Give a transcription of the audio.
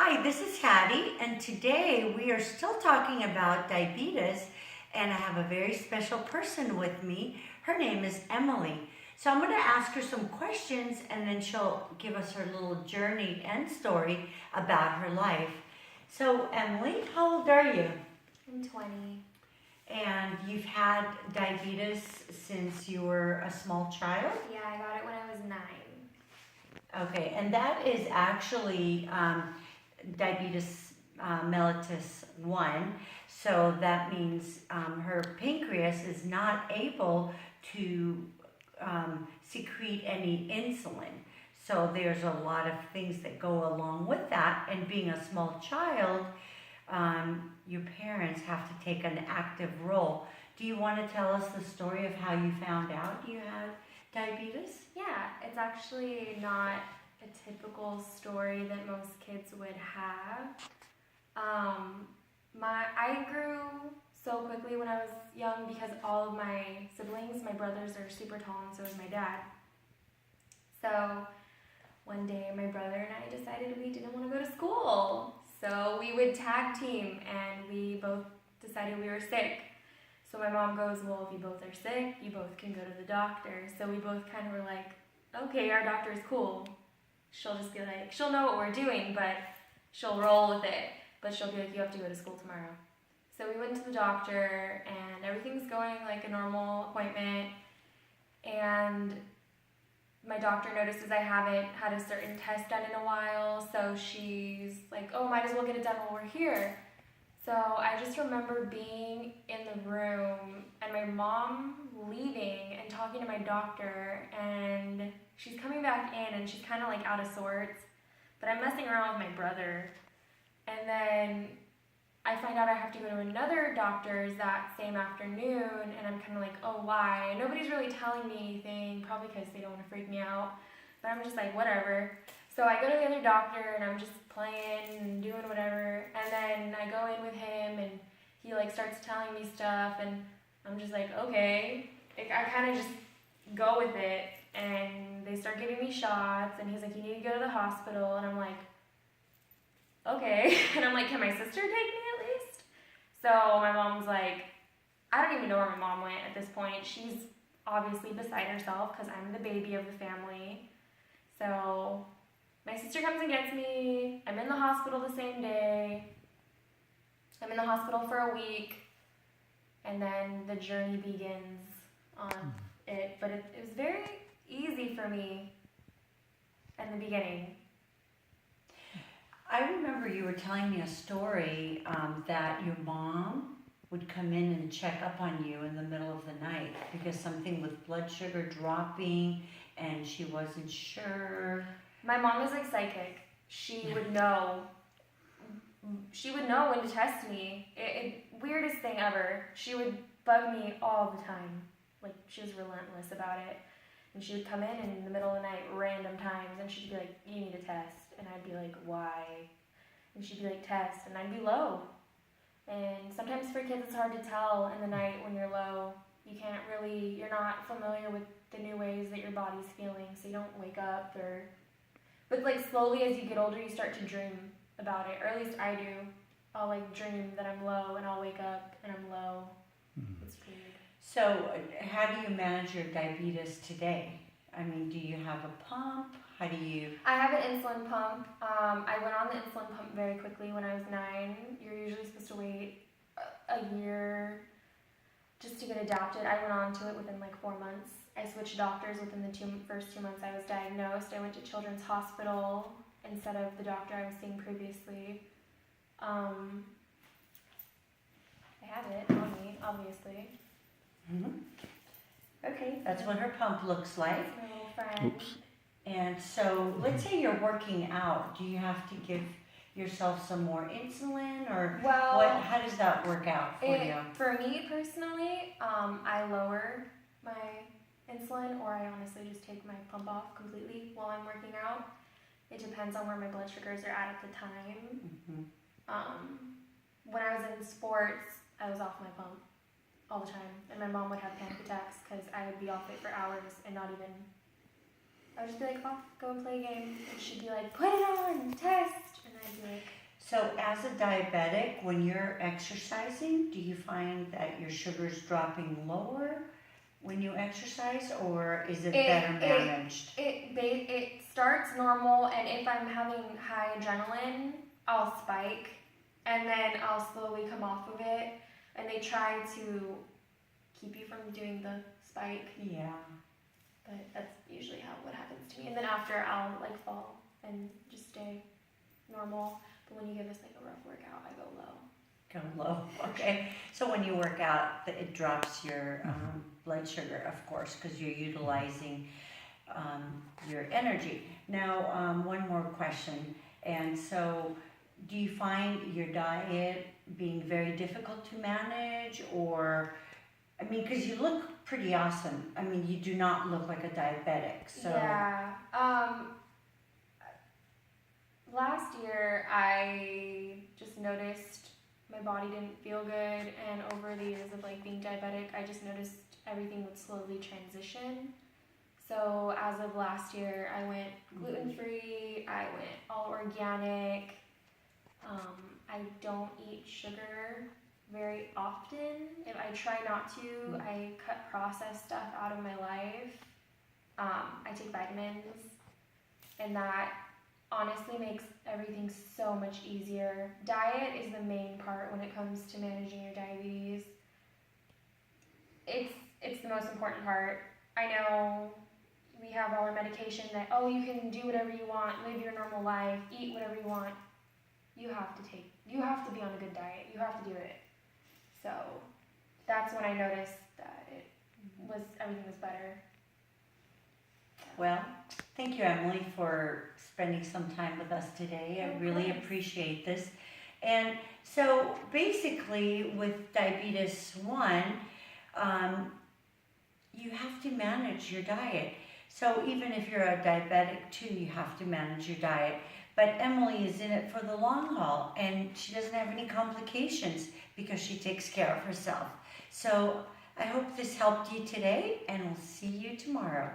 Hi, this is Hattie, and today we are still talking about diabetes, and I have a very special person with me. Her name is Emily. So I'm going to ask her some questions, and then she'll give us her little journey and story about her life. So, Emily, how old are you? I'm 20. And you've had diabetes since you were a small child? Yeah, I got it when I was 9. Okay, and that is actually diabetes mellitus 1. So that means her pancreas is not able to secrete any insulin. So there's a lot of things that go along with that. And being a small child, your parents have to take an active role. Do you want to tell us the story of how you found out you had diabetes? Yeah, it's actually not a typical story that most kids would have. I grew so quickly when I was young because all of my siblings, my brothers, are super tall, and so is my dad. So one day my brother and I decided we didn't want to go to school. So we would tag team, and we both decided we were sick. So my mom goes, well, if you both are sick, you both can go to the doctor. So we both kind of were like, okay, our doctor is cool. She'll just be like, she'll know what we're doing, but she'll roll with it. But she'll be like, you have to go to school tomorrow. So we went to the doctor, and everything's going like a normal appointment. And my doctor notices I haven't had a certain test done in a while. So she's like, oh, might as well get it done while we're here. So I just remember being in the room and my mom leaving and talking to my doctor, and she's coming back in and she's kind of like out of sorts, but I'm messing around with my brother. And then I find out I have to go to another doctor's that same afternoon, and I'm kind of like, oh, why? And nobody's really telling me anything, probably because they don't want to freak me out, but I'm just like, whatever. So I go to the other doctor, and I'm just playing and doing whatever, and then I go in with him, and he like starts telling me stuff, and I'm just like, okay. I kind of just go with it, and they start giving me shots, and he's like, you need to go to the hospital, and I'm like, okay. And I'm like, can my sister take me at least? So my mom's like, I don't even know where my mom went at this point. She's obviously beside herself because I'm the baby of the family. So my sister comes and gets me. I'm in the hospital the same day. I'm in the hospital for a week, and then the journey begins on it. But it was very easy for me in the beginning. I remember you were telling me a story that your mom would come in and check up on you in the middle of the night because something with blood sugar dropping and she wasn't sure. My mom is like psychic. She would know. She would know when to test me. Weirdest thing ever. She would bug me all the time. Like, she was relentless about it. And she would come in the middle of the night, random times, and she'd be like, you need a test. And I'd be like, why? And she'd be like, test. And I'd be low. And sometimes for kids it's hard to tell in the night when you're low. You're not familiar with the new ways that your body's feeling, so you don't wake up But like slowly as you get older, you start to dream about it, or at least I do. I'll like dream that I'm low, and I'll wake up and I'm low. Mm-hmm. It's weird. So how do you manage your diabetes today? I mean, do you have a pump? How do you? I have an insulin pump. I went on the insulin pump very quickly when I was 9. You're usually supposed to wait a year just to get adapted. I went on to it within like 4 months. I switched doctors within the first 2 months I was diagnosed. I went to Children's Hospital instead of the doctor I was seeing previously. I have it on me, obviously. Mm-hmm. Okay, that's what her pump looks like. That's my little friend. Oops. And so, let's say you're working out. Do you have to give yourself some more insulin, or Well, how does that work out for you? For me personally, I lower my insulin, or I honestly just take my pump off completely while I'm working out. It depends on where my blood sugars are at the time. Mm-hmm. When I was in sports, I was off my pump all the time, and my mom would have panic attacks because I would be off it for hours and not even. I would just be like, oh, go and play a game, and she'd be like, put it on, test, and I'd be like, So as a diabetic, when you're exercising, do you find that your sugar's dropping lower when you exercise, or is it better managed? It starts normal, and if I'm having high adrenaline, I'll spike, and then I'll slowly come off of it. And they try to keep you from doing the spike, Yeah. but that's usually what happens to me. And then after, I'll like fall and just stay normal. But when you give us like a rough workout, I go low. Go low. Okay. So when you work out, it drops your blood sugar, of course, because you're utilizing your energy. Now, one more question. And so, do you find your diet being very difficult to manage, or, I mean, because you look pretty awesome. I mean, you do not look like a diabetic. So Yeah. Last year, I just noticed my body didn't feel good, and over the years of like being diabetic, I just noticed everything would slowly transition. So as of last year, I went gluten-free, I went all organic. I don't eat sugar very often. If I try not to, I cut processed stuff out of my life. I take vitamins, and that honestly makes everything so much easier. Diet is the main part when it comes to managing your diabetes. It's the most important part. I know we have all our medication that, oh, you can do whatever you want, live your normal life, eat whatever you want. You have to be on a good diet. You have to do it. So that's when I noticed that everything was better. well, thank you, Emily, for spending some time with us today. I really appreciate this. And so basically with diabetes 1, you have to manage your diet. So even if you're a diabetic 2, you have to manage your diet. But Emily is in it for the long haul, and she doesn't have any complications because she takes care of herself. So I hope this helped you today, and we'll see you tomorrow.